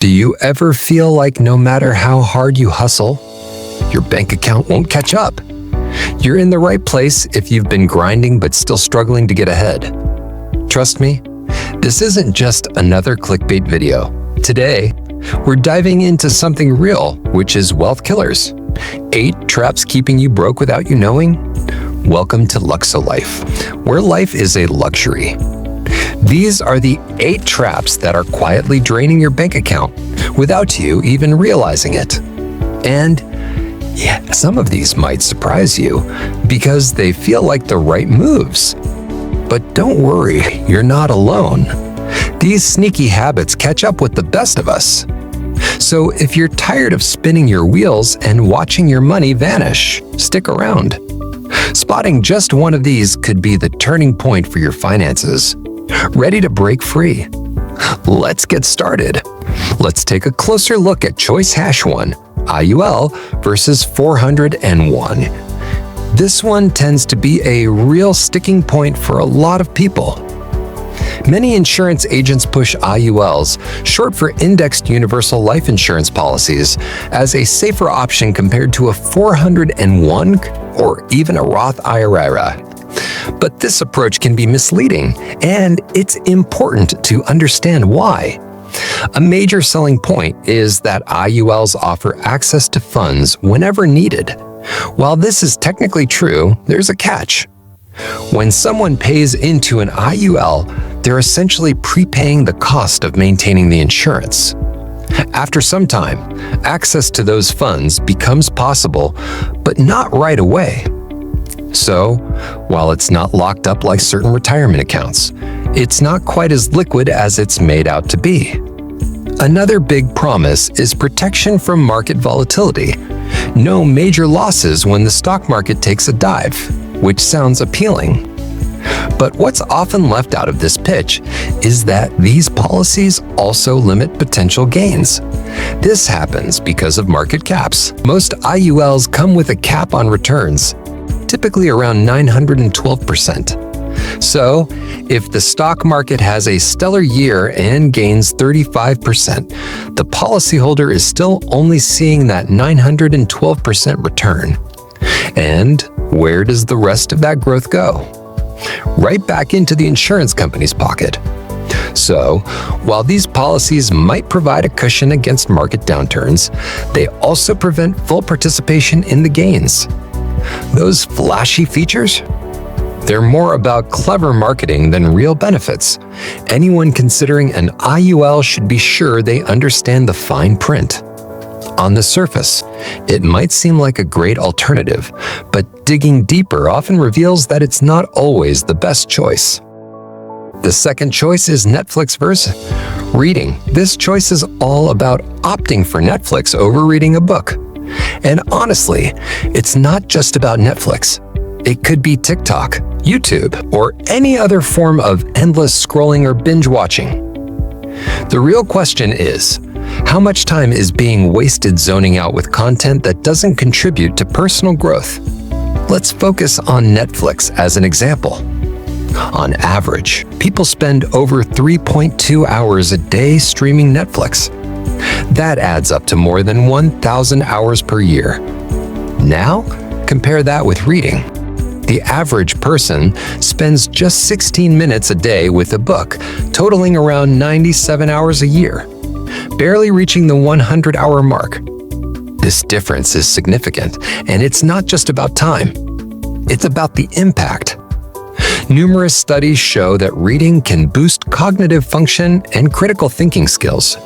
Do you ever feel like no matter how hard you hustle, your bank account won't catch up? You're in the right place if you've been grinding but still struggling to get ahead. Trust me, this isn't just another clickbait video. Today, we're diving into something real, which is wealth killers. 8 traps keeping you broke without you knowing? Welcome to Luxo-Life, where life is a luxury. These are the 8 traps that are quietly draining your bank account without you even realizing it. And yeah, some of these might surprise you because they feel like the right moves. But don't worry, you're not alone. These sneaky habits catch up with the best of us. So if you're tired of spinning your wheels and watching your money vanish, stick around. Spotting just one of these could be the turning point for your finances. Ready to break free? Let's get started. Let's take a closer look at choice hash 1, IUL versus 401. This one tends to be a real sticking point for a lot of people. Many insurance agents push IULs, short for Indexed Universal Life Insurance policies, as a safer option compared to a 401 or even a Roth IRA. But this approach can be misleading, and it's important to understand why. A major selling point is that IULs offer access to funds whenever needed. While this is technically true, there's a catch. When someone pays into an IUL, they're essentially prepaying the cost of maintaining the insurance. After some time, access to those funds becomes possible, but not right away. So, while it's not locked up like certain retirement accounts, it's not quite as liquid as it's made out to be. Another big promise is protection from market volatility. No major losses when the stock market takes a dive, which sounds appealing. But what's often left out of this pitch is that these policies also limit potential gains. This happens because of market caps. Most IULs come with a cap on returns, typically around 912%. So, if the stock market has a stellar year and gains 35%, the policyholder is still only seeing that 912% return. And where does the rest of that growth go? Right back into the insurance company's pocket. So, while these policies might provide a cushion against market downturns, they also prevent full participation in the gains. Those flashy features? They're more about clever marketing than real benefits. Anyone considering an IUL should be sure they understand the fine print. On the surface, it might seem like a great alternative, but digging deeper often reveals that it's not always the best choice. The second choice is Netflix versus reading. This choice is all about opting for Netflix over reading a book. And honestly, it's not just about Netflix. It could be TikTok, YouTube, or any other form of endless scrolling or binge watching. The real question is, how much time is being wasted zoning out with content that doesn't contribute to personal growth? Let's focus on Netflix as an example. On average, people spend over 3.2 hours a day streaming Netflix. That adds up to more than 1,000 hours per year. Now, compare that with reading. The average person spends just 16 minutes a day with a book, totaling around 97 hours a year, barely reaching the 100-hour mark. This difference is significant, and it's not just about time. It's about the impact. Numerous studies show that reading can boost cognitive function and critical thinking skills.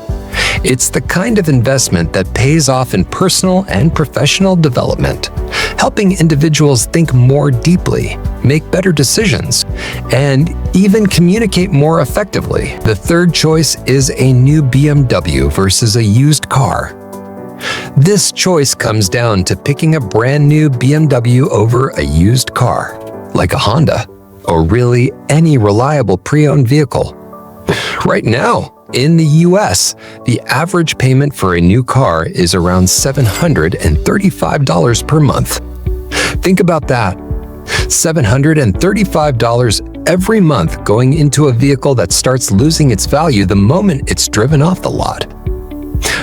It's the kind of investment that pays off in personal and professional development, helping individuals think more deeply, make better decisions, and even communicate more effectively. The third choice is a new BMW versus a used car. This choice comes down to picking a brand new BMW over a used car, like a Honda, or really any reliable pre-owned vehicle. Right now, in the US, the average payment for a new car is around $735 per month. Think about that. $735 every month going into a vehicle that starts losing its value the moment it's driven off the lot.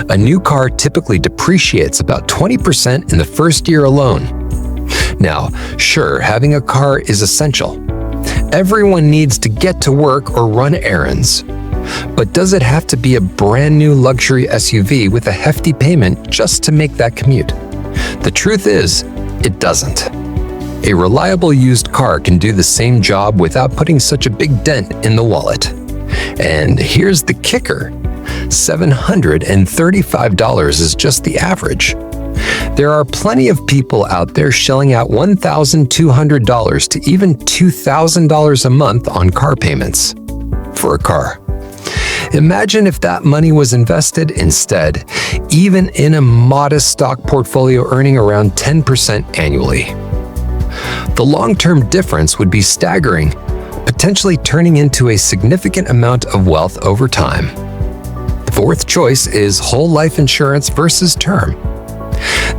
A new car typically depreciates about 20% in the first year alone. Now, sure, having a car is essential. Everyone needs to get to work or run errands. But does it have to be a brand new luxury SUV with a hefty payment just to make that commute? The truth is, it doesn't. A reliable used car can do the same job without putting such a big dent in the wallet. And here's the kicker: $735 is just the average. There are plenty of people out there shelling out $1,200 to even $2,000 a month on car payments for a car. Imagine if that money was invested instead, even in a modest stock portfolio earning around 10% annually. The long-term difference would be staggering, potentially turning into a significant amount of wealth over time. The fourth choice is whole life insurance versus term.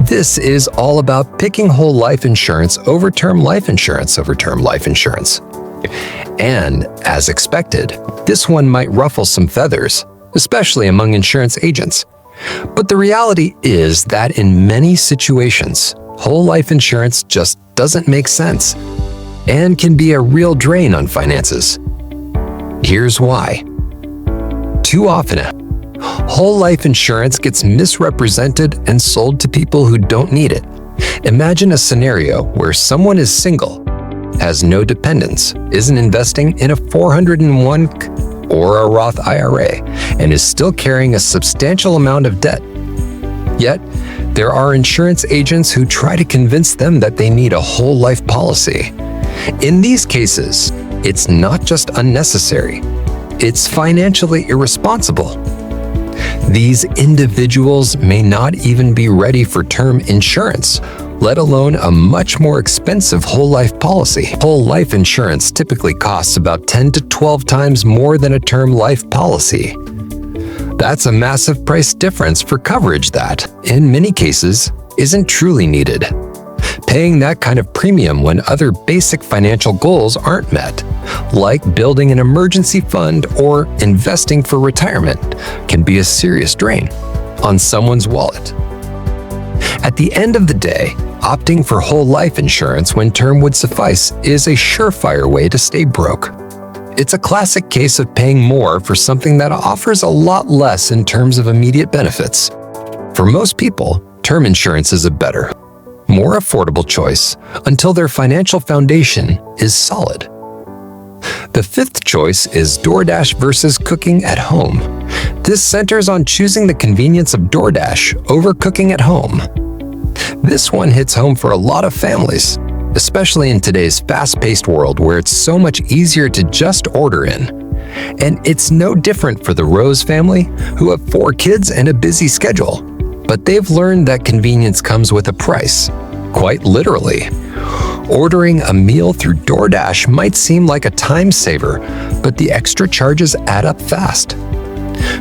This is all about picking whole life insurance over term life insurance over term life insurance. And, as expected, this one might ruffle some feathers, especially among insurance agents. But the reality is that in many situations, whole life insurance just doesn't make sense and can be a real drain on finances. Here's why. Too often, whole life insurance gets misrepresented and sold to people who don't need it. Imagine a scenario where someone is single, has no dependents, isn't investing in a 401k or a Roth IRA, and is still carrying a substantial amount of debt. Yet, there are insurance agents who try to convince them that they need a whole life policy. In these cases, it's not just unnecessary, it's financially irresponsible. These individuals may not even be ready for term insurance, let alone a much more expensive whole life policy. Whole life insurance typically costs about 10 to 12 times more than a term life policy. That's a massive price difference for coverage that, in many cases, isn't truly needed. Paying that kind of premium when other basic financial goals aren't met, like building an emergency fund or investing for retirement, can be a serious drain on someone's wallet. At the end of the day, opting for whole life insurance when term would suffice is a surefire way to stay broke. It's a classic case of paying more for something that offers a lot less in terms of immediate benefits. For most people, term insurance is a better, more affordable choice until their financial foundation is solid. The fifth choice is DoorDash versus cooking at home. This centers on choosing the convenience of DoorDash over cooking at home. This one hits home for a lot of families, especially in today's fast-paced world where it's so much easier to just order in. And it's no different for the Rose family, who have 4 kids and a busy schedule. But they've learned that convenience comes with a price, quite literally. Ordering a meal through DoorDash might seem like a time saver, but the extra charges add up fast.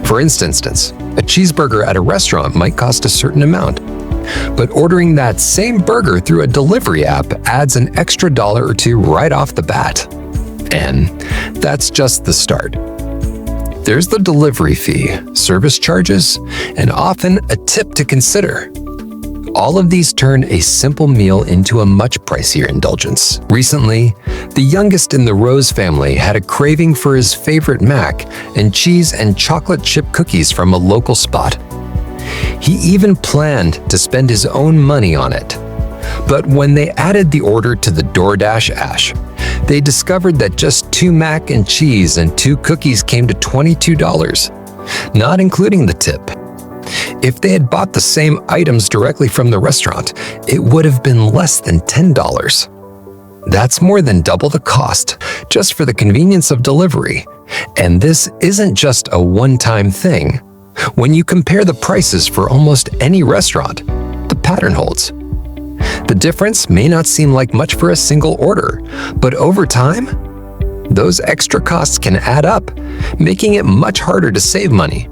For instance, a cheeseburger at a restaurant might cost a certain amount, but ordering that same burger through a delivery app adds an extra $1 or $2 right off the bat. And that's just the start. There's the delivery fee, service charges, and often a tip to consider. All of these turn a simple meal into a much pricier indulgence. Recently, the youngest in the Rose family had a craving for his favorite mac and cheese and chocolate chip cookies from a local spot. He even planned to spend his own money on it. But when they added the order to the DoorDash app, they discovered that just 2 mac and cheese and 2 cookies came to $22, not including the tip. If they had bought the same items directly from the restaurant, it would have been less than $10. That's more than double the cost, just for the convenience of delivery. And this isn't just a one-time thing. When you compare the prices for almost any restaurant, the pattern holds. The difference may not seem like much for a single order, but over time, those extra costs can add up, making it much harder to save money.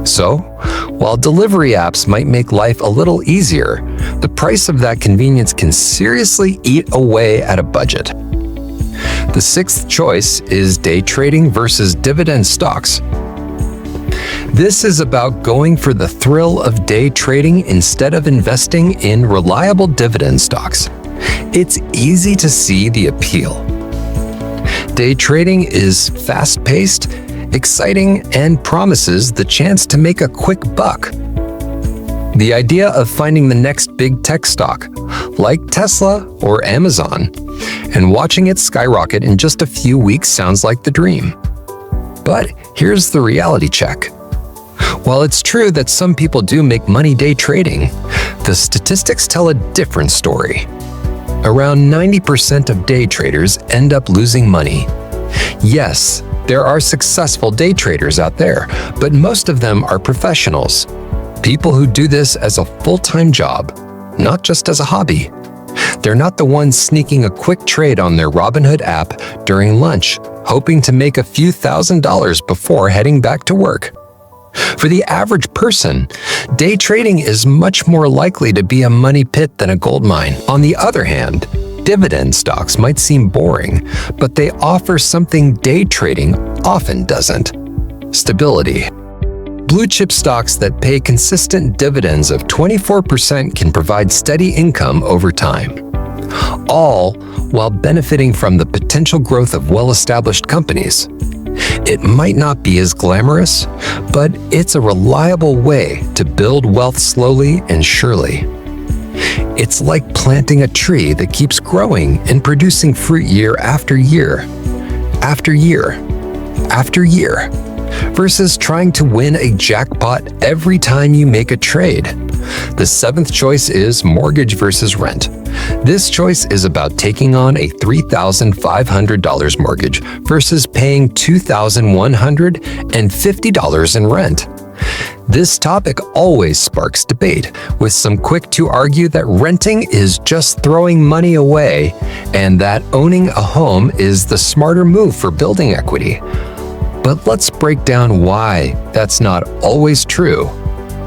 So, while delivery apps might make life a little easier, the price of that convenience can seriously eat away at a budget. The sixth choice is day trading versus dividend stocks. This is about going for the thrill of day trading instead of investing in reliable dividend stocks. It's easy to see the appeal. Day trading is fast-paced, exciting, and promises the chance to make a quick buck. The idea of finding the next big tech stock, like Tesla or Amazon, and watching it skyrocket in just a few weeks sounds like the dream. But here's the reality check. While it's true that some people do make money day trading, the statistics tell a different story. Around 90% of day traders end up losing money. Yes, there are successful day traders out there, but most of them are professionals. People who do this as a full-time job, not just as a hobby. They're not the ones sneaking a quick trade on their Robinhood app during lunch, hoping to make a few $1,000s before heading back to work. For the average person, day trading is much more likely to be a money pit than a gold mine. On the other hand, dividend stocks might seem boring, but they offer something day trading often doesn't: stability. Blue chip stocks that pay consistent dividends of 24% can provide steady income over time, all while benefiting from the potential growth of well-established companies. It might not be as glamorous, but it's a reliable way to build wealth slowly and surely. It's like planting a tree that keeps growing and producing fruit year after year, after year, after year, versus trying to win a jackpot every time you make a trade. The seventh choice is mortgage versus rent. This choice is about taking on a $3,500 mortgage versus paying $2,150 in rent. This topic always sparks debate, with some quick to argue that renting is just throwing money away and that owning a home is the smarter move for building equity. But let's break down why that's not always true,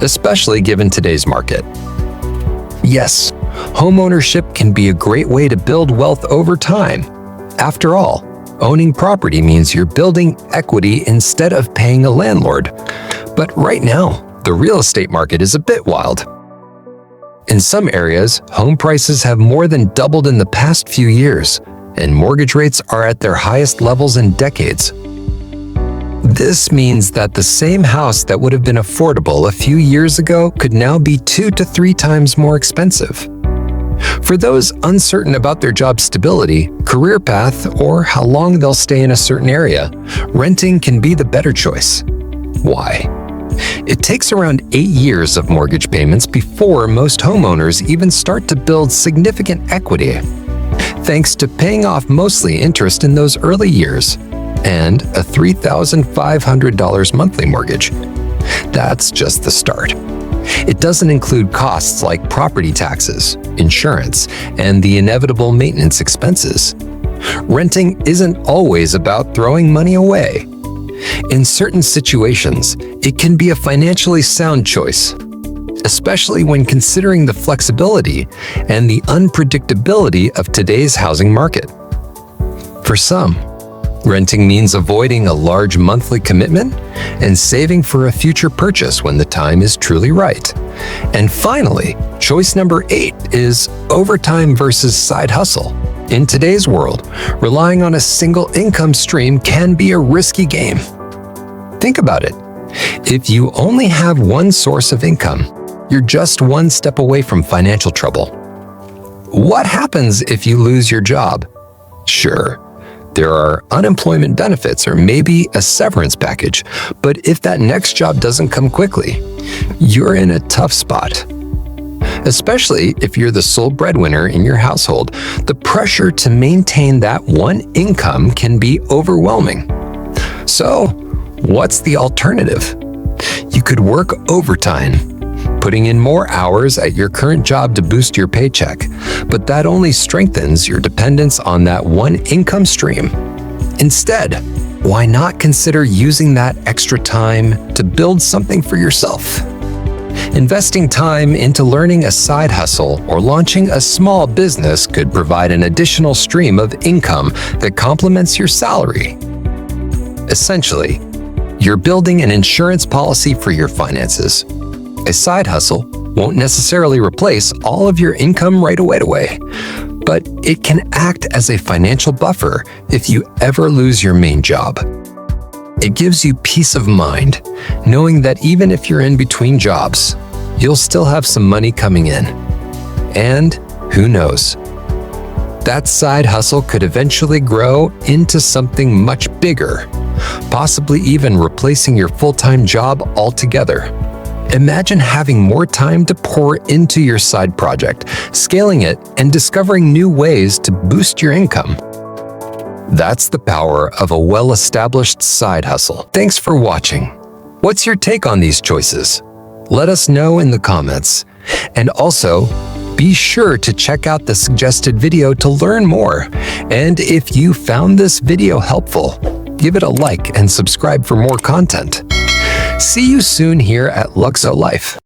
especially given today's market. Yes, homeownership can be a great way to build wealth over time. After all, owning property means you're building equity instead of paying a landlord. But right now, the real estate market is a bit wild. In some areas, home prices have more than doubled in the past few years, and mortgage rates are at their highest levels in decades. This means that the same house that would have been affordable a few years ago could now be 2 to 3 times more expensive. For those uncertain about their job stability, career path, or how long they'll stay in a certain area, renting can be the better choice. Why? It takes around 8 years of mortgage payments before most homeowners even start to build significant equity, thanks to paying off mostly interest in those early years, and a $3,500 monthly mortgage. That's just the start. It doesn't include costs like property taxes, insurance, and the inevitable maintenance expenses. Renting isn't always about throwing money away. In certain situations, it can be a financially sound choice, especially when considering the flexibility and the unpredictability of today's housing market. For some, renting means avoiding a large monthly commitment and saving for a future purchase when the time is truly right. And finally, choice number 8 is overtime versus side hustle. In today's world, relying on a single income stream can be a risky game. Think about it. If you only have one source of income, you're just one step away from financial trouble. What happens if you lose your job? Sure, there are unemployment benefits or maybe a severance package, but if that next job doesn't come quickly, you're in a tough spot. Especially if you're the sole breadwinner in your household, the pressure to maintain that one income can be overwhelming. So, what's the alternative? You could work overtime, putting in more hours at your current job to boost your paycheck, but that only strengthens your dependence on that one income stream. Instead, why not consider using that extra time to build something for yourself? Investing time into learning a side hustle or launching a small business could provide an additional stream of income that complements your salary. Essentially, You're building an insurance policy for your finances. A side hustle won't necessarily replace all of your income right away, but it can act as a financial buffer if you ever lose your main job. It gives you peace of mind, knowing that even if you're in between jobs, you'll still have some money coming in. And who knows? That side hustle could eventually grow into something much bigger, possibly even replacing your full-time job altogether. Imagine having more time to pour into your side project, scaling it, and discovering new ways to boost your income. That's the power of a well-established side hustle. Thanks for watching. What's your take on these choices? Let us know in the comments. And also, be sure to check out the suggested video to learn more. And if you found this video helpful, give it a like and subscribe for more content. See you soon here at Luxo-Life.